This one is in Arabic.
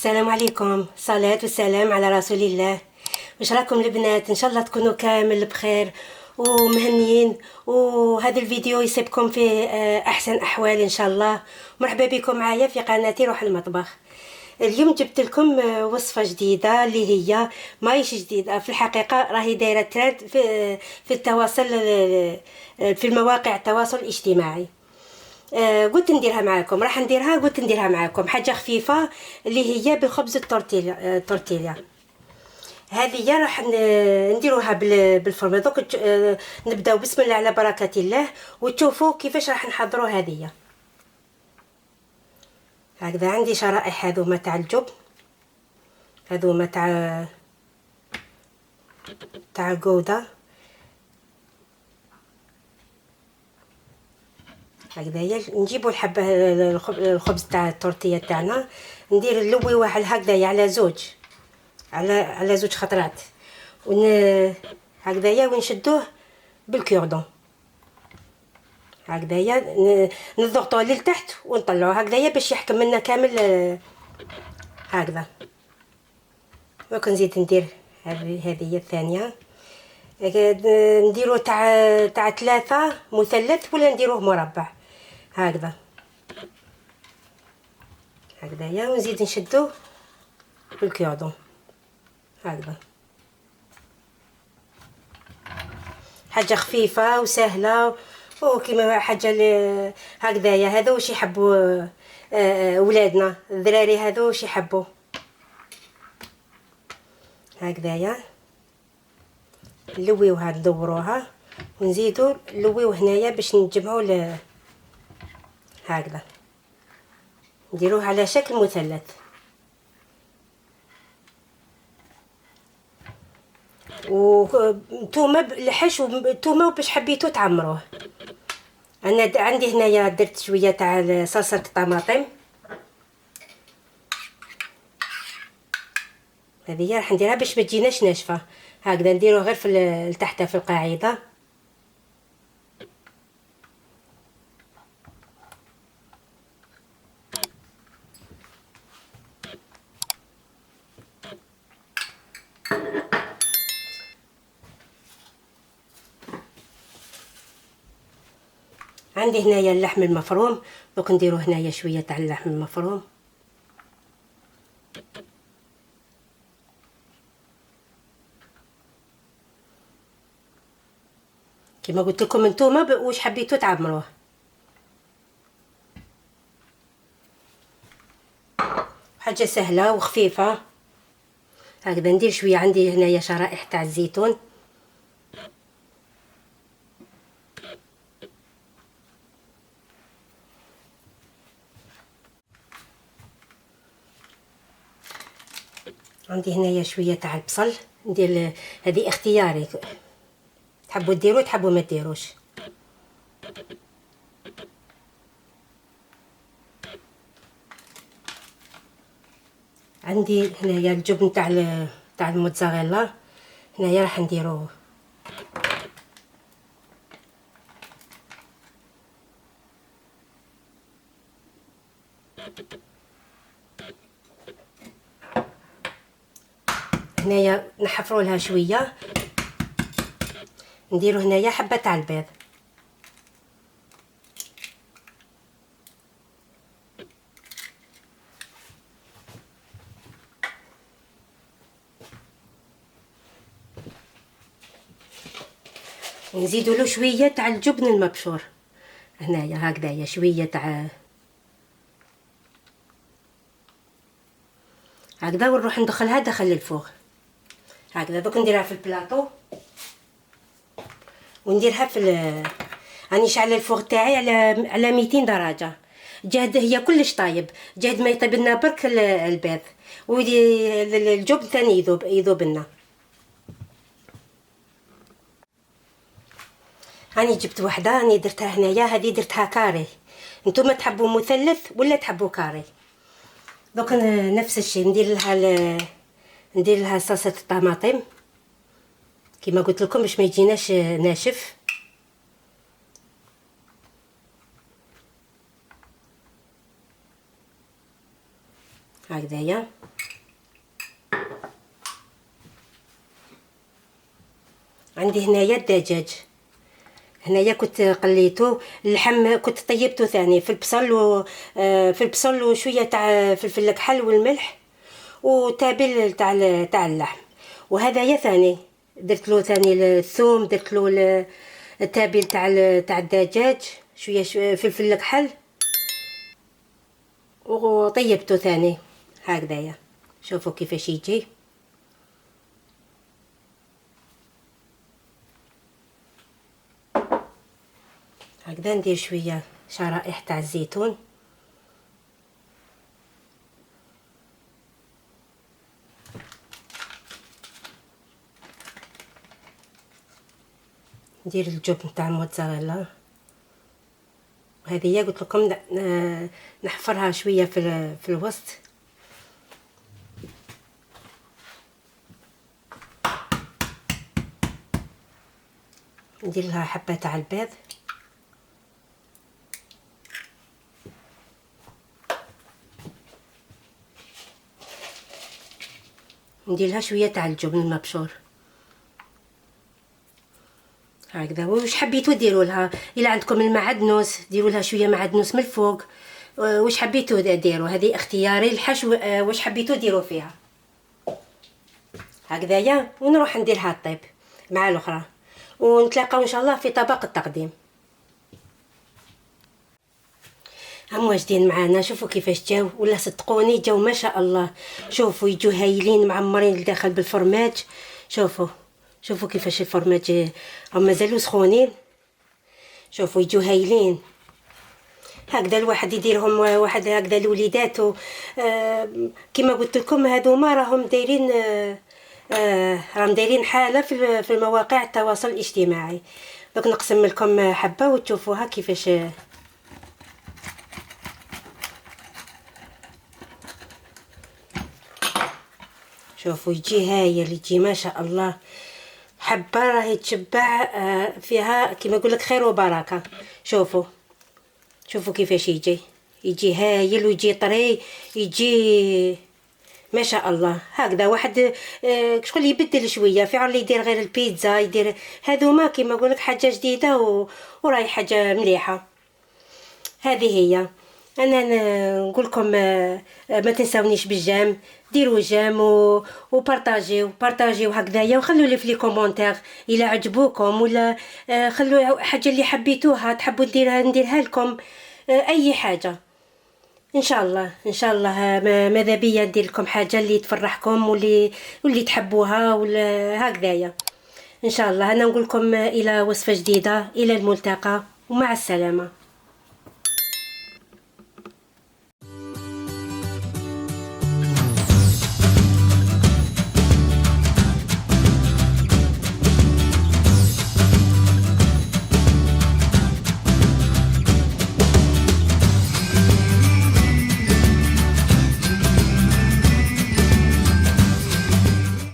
السلام عليكم، صلاة والسلام على رسول الله. واش راكم البنات؟ ان شاء الله تكونوا كامل بخير ومهنيين، وهذا الفيديو يصيبكم في احسن احوال ان شاء الله. مرحبا بكم معايا في قناتي روح المطبخ. اليوم جبت لكم وصفة جديدة اللي هي ماهيش جديدة في الحقيقة، راهي دايرة ترند في التواصل، في المواقع التواصل الاجتماعي. قلت نديرها معاكم، راح نديرها، قلت نديرها معاكم حاجه خفيفه اللي هي بالخبز التورتيلا. هذه راح نديروها بالفرن دوك. نبداو بسم الله على بركه الله وتشوفوا كيفاش راح نحضروا هذه. هكذا عندي شرائح هذوما تاع الجبن، هذوما تاع الجوده. هكذايا نجيبوا الحبه الخبز تاع التورتيه تاعنا، ندير نلوي واحد هكذايا على زوج، على زوج خطرات، هكذايا ونشدوه بالكوردون. هكذايا نضغطوه للتحت ونطلعوه هكذايا باش يحكم لنا كامل. هكذا دوك نزيد ندير هذه الثانيه. نديرو تاع 3 مثلث ولا نديروه مربع هكذا. هكذايا ونزيد نشدوه بالكوردون هكذا. حاجه خفيفه وسهله وكيما حاجه هكذايا. هذا واش يحبوا ولادنا الذراري، هذا واش يحبوا هكذايا. نلويوها ندوروها ونزيدو نلويو هنايا باش نجمعوا هكذا، نديروه على شكل مثلث. وتومه لحش وتومه باش حبيتو تعمروه. انا عندي هنايا درت شويه تاع صلصه الطماطم، هذه راح نديرها باش ما تجيناش ناشفه. هكذا نديروه غير في لتحت في القاعده. عندي هنايا اللحم المفروم، دوك نديرو هنايا شويه تاع اللحم المفروم. كما قلت لكم نتوما واش حبيتو تعمروه. حاجه سهله وخفيفه. هكذا ندير شويه، عندي هنايا شرائح تاع الزيتون. عندي هنايا شويه تاع البصل، ندير هذه اختياري، تحبوا ديروا تحبوا ما ديروش. عندي هنايا الجبن تاع الموتزاريلا، هنايا راح نديروه. هنايا نحفروا لها شويه، نديروا هنايا حبه تاع البيض. نزيدوا له شويه تاع الجبن المبشور هنايا هكذايا، شويه تاع هكذا، ونروح ندخلها داخل الفوغ هكذا. دوك نديرها في البلاطو ونديرها راني شعله الفوغ تاعي على 200 درجه. جهد هي كلش طايب، جهد ما يطيب لنا برك البيض والجبن ثاني يذوب لنا. راني جبت وحده، راني درتها هنايا، هذه درتها كاري. نتوما تحبوا مثلث ولا تحبوا كاري. دوك نفس الشيء ندير لها صلصه الطماطم كما قلت لكم باش ما يجيناش ناشف. هكذايا عندي هنايا الدجاج، هنايا كنت قليته، اللحم كنت طيبته ثاني في البصل في البصل وشويه تاع فلفل الكحل والملح وتابل تاع اللحم. وهذايا ثاني درت له ثاني الثوم، درت له التابل تاع الدجاج، شويه فلفل الكحل وطيبته ثاني هكذايا. شوفوا كيفاش يجي. هكذا ندير شويه شرائح تاع الزيتون، ندير الجبن تاع الموتزاريلا، وهذه قلت لكم نحفرها شويه في الوسط. ندير لها حبه تاع البيض، ندير لها شويه تاع الجبن المبشور هكذا. واش حبيتو ديروا لها، الا عندكم المعدنوس ديروا لها شويه معدنوس من الفوق، واش حبيتو ديروا، هذه اختياري الحشو، واش حبيتو ديروا فيها هكذايا. ونروح نديرها الطيب مع الاخرى، ونتلاقاو ان شاء الله في طبق التقديم. هم واجدين معانا، شوفوا كيفاش جاو، ولا صدقوني جاو ما شاء الله. شوفوا يجوا هايلين معمرين لداخل بالفرماج. شوفوا كيفاش الفرماج هم مازالوا سخونين. شوفوا يجوا هايلين هكذا. الواحد يديرهم واحد هكذا لوليداتو. كما قلت لكم هذوما راهم دايرين حاله في المواقع التواصل الاجتماعي. دوك نقسم لكم حبه وتشوفوها كيفاش. شوفوا يجي هايل، يجي ما شاء الله. حبه راهي تشبع، فيها كما نقول لك خير وبركه. شوفوا كيفاش يجي هايل، ويجي طري، يجي ما شاء الله هكذا. واحد شغل يبدل شويه، في اللي يدير غير البيتزا، يدير هذوما كما نقول لك حاجه جديده وراهي حاجه مليحه. هذه هي. انا نقول لكم ما تنساونيش بالجام، ديروا جام وبارطاجيو هكذايا، وخلوا لي في لي كومونتير الا عجبوكم، ولا خلوا حاجه اللي حبيتوها تحبوا نديرها لكم، اي حاجه ان شاء الله. ماذا بيا ندير لكم حاجه اللي تفرحكم واللي تحبوها ولا هكذايا ان شاء الله. انا نقول لكم الى وصفه جديده، الى الملتقى ومع السلامه.